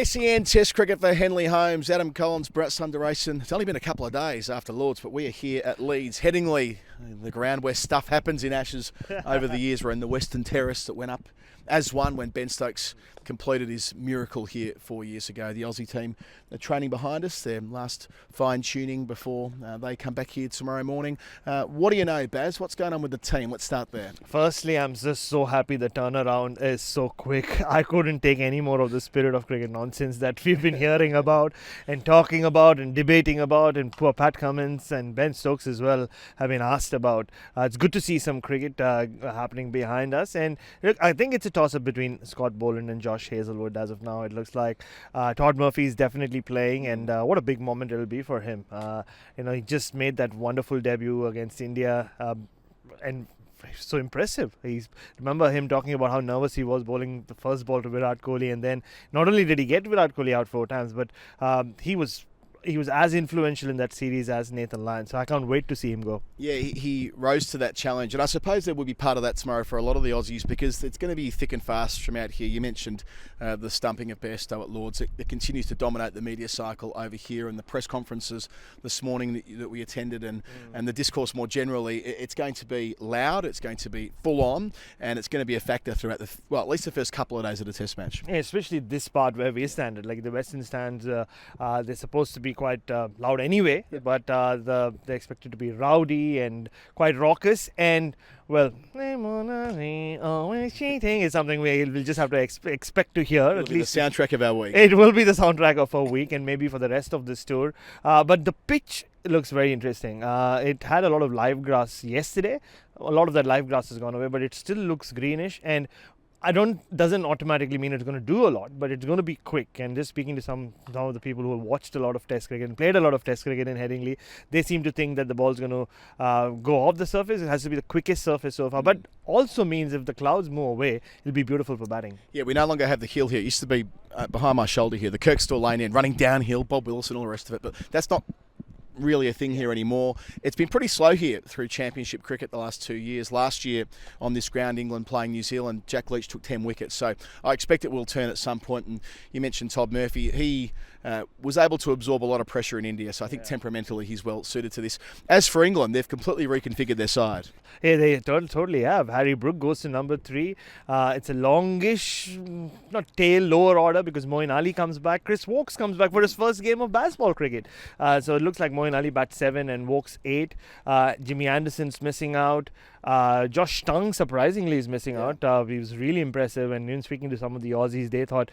SEN Test Cricket for Henley Homes. Adam Collins, Bharat, Sundaresan. It's only been a couple of days after Lords, but we are here at Leeds, Headingley, the ground where stuff happens in Ashes over the years. We're in the Western Terrace that went up as one when Ben Stokes completed his miracle here 4 years ago. The Aussie team are training behind us, their last fine-tuning before they come back here tomorrow morning. What do you know, Baz? What's going on with the team? Let's start there. Firstly, I'm just so happy the turnaround is so quick. I couldn't take any more of the spirit of cricket nonsense that we've been hearing about and talking about and debating about, and poor Pat Cummins and Ben Stokes as well have been asked about. It's good to see some cricket happening behind us, and look, I think it's a toss-up between Scott Boland and Josh Hazlewood as of now. It looks like Todd Murphy is definitely playing, and what a big moment it'll be for him. He just made that wonderful debut against India, and so impressive. Remember him talking about how nervous he was bowling the first ball to Virat Kohli, and then not only did he get Virat Kohli out 4 times, but he was as influential in that series as Nathan Lyon. So I can't wait to see him go. Yeah, he rose to that challenge. And I suppose there will be part of that tomorrow for a lot of the Aussies, because it's going to be thick and fast from out here. You mentioned the stumping of Bairstow at Lords. It continues to dominate the media cycle over here, and the press conferences this morning that we attended, and the discourse more generally. It's going to be loud, it's going to be full on, and it's going to be a factor throughout at least the first couple of days of the Test match. Yeah, especially this part where we stand. Like the Western stands, they're supposed to be quite loud anyway, but they're expected to be rowdy and quite raucous, and well, always cheating is something we'll just have to expect to hear. At least the soundtrack of our week. It will be the soundtrack of our week, and maybe for the rest of this tour. But the pitch looks very interesting. It had a lot of live grass yesterday. A lot of that live grass has gone away, but it still looks greenish, and doesn't automatically mean it's going to do a lot, but it's going to be quick. And just speaking to some of the people who have watched a lot of Test cricket and played a lot of Test cricket in Headingley, they seem to think that the ball's going to go off the surface. It has to be the quickest surface so far, but also means if the clouds move away, it'll be beautiful for batting. Yeah, we no longer have the hill here. It used to be behind my shoulder here, the Kirkstall Lane end, running downhill, Bob Wilson, all the rest of it, but that's not really a thing here anymore. It's been pretty slow here through championship cricket the last 2 years. Last year on this ground, England playing New Zealand, Jack Leach took 10 wickets, so I expect it will turn at some point. And you mentioned Todd Murphy. He was able to absorb a lot of pressure in India, so I think temperamentally he's well suited to this. As for England, they've completely reconfigured their side. Yeah, they totally have. Harry Brook goes to number 3. It's a longish, not tail, lower order, because Moeen Ali comes back. Chris Woakes comes back for his first game of baseball cricket. So it looks like Moeen Ali bats 7 and Woakes 8. Jimmy Anderson's missing out. Josh Tongue surprisingly is missing out. He was really impressive, and even speaking to some of the Aussies, they thought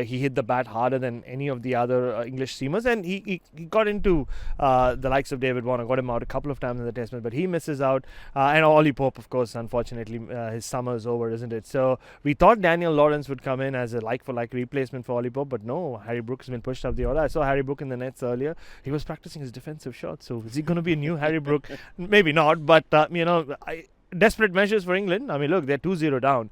he hit the bat harder than any of the other English seamers, and he got into the likes of David Warner, got him out a couple of times in the Test match, but he misses out. And Ollie Pope, of course, unfortunately, his summer is over, isn't it? So we thought Daniel Lawrence would come in as a like-for-like replacement for Ollie Pope, but no, Harry Brook has been pushed up the order. I saw Harry Brook in the nets earlier. He was practicing his defensive shots, so is he going to be a new Harry Brook? Maybe not, but desperate measures for England. I mean, look, they're 2-0 down.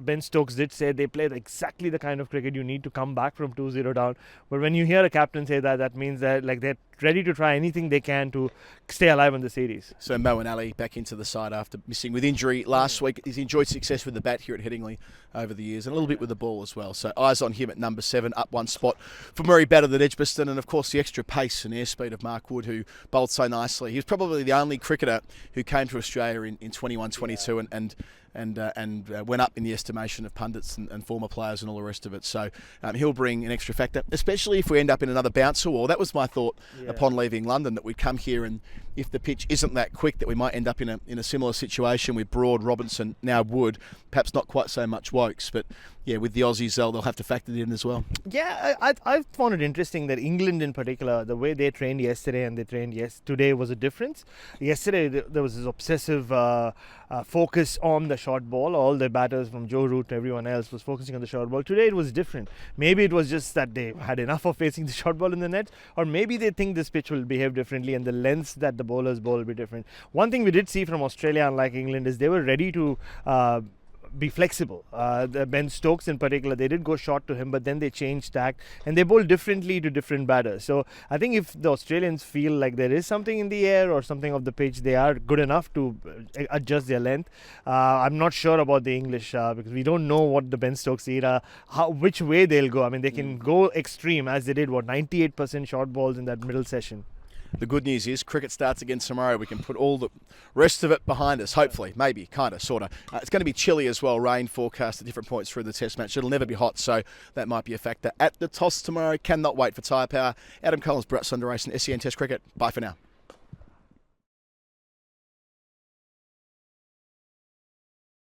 Ben Stokes did say they played exactly the kind of cricket you need to come back from 2-0 down. But when you hear a captain say that, that means that they're ready to try anything they can to stay alive in the series. So Moeen Ali back into the side after missing with injury last week. He's enjoyed success with the bat here at Headingley over the years, and a little bit with the ball as well. So eyes on him at number 7, up 1 spot from where he batted at Edgbaston, and of course the extra pace and airspeed of Mark Wood, who bowled so nicely. He was probably the only cricketer who came to Australia in 21-22 and went up in the estimation of pundits and former players and all the rest of it. So he'll bring an extra factor, especially if we end up in another bouncer war. That was my thought upon leaving London, that we'd come here, and if the pitch isn't that quick, that we might end up in a similar situation with Broad, Robinson, now Wood, perhaps not quite so much Woakes, but yeah, with the Aussies, they'll have to factor it in as well. Yeah, I found it interesting that England in particular, the way they trained yesterday and they trained today was a difference. Yesterday, there was this obsessive focus on the short ball. All the batters from Joe Root to everyone else was focusing on the short ball. Today, it was different. Maybe it was just that they had enough of facing the short ball in the net, or maybe they think this pitch will behave differently and the lengths that the bowlers bowl will be different. One thing we did see from Australia, unlike England, is they were ready to be flexible. The Ben Stokes in particular, they did go short to him, but then they changed tack and they bowl differently to different batters. So I think if the Australians feel like there is something in the air or something of the pitch, they are good enough to adjust their length. I'm not sure about the English because we don't know what the Ben Stokes era, which way they'll go. I mean, they can go extreme as they did, 98% short balls in that middle session. The good news is cricket starts again tomorrow. We can put all the rest of it behind us, hopefully, maybe, kind of, sort of. It's going to be chilly as well, rain forecast at different points through the test match. It'll never be hot, so that might be a factor. At the toss tomorrow, cannot wait for tyre power. Adam Collins, Bharat, Sundaresan, SEN Test Cricket. Bye for now.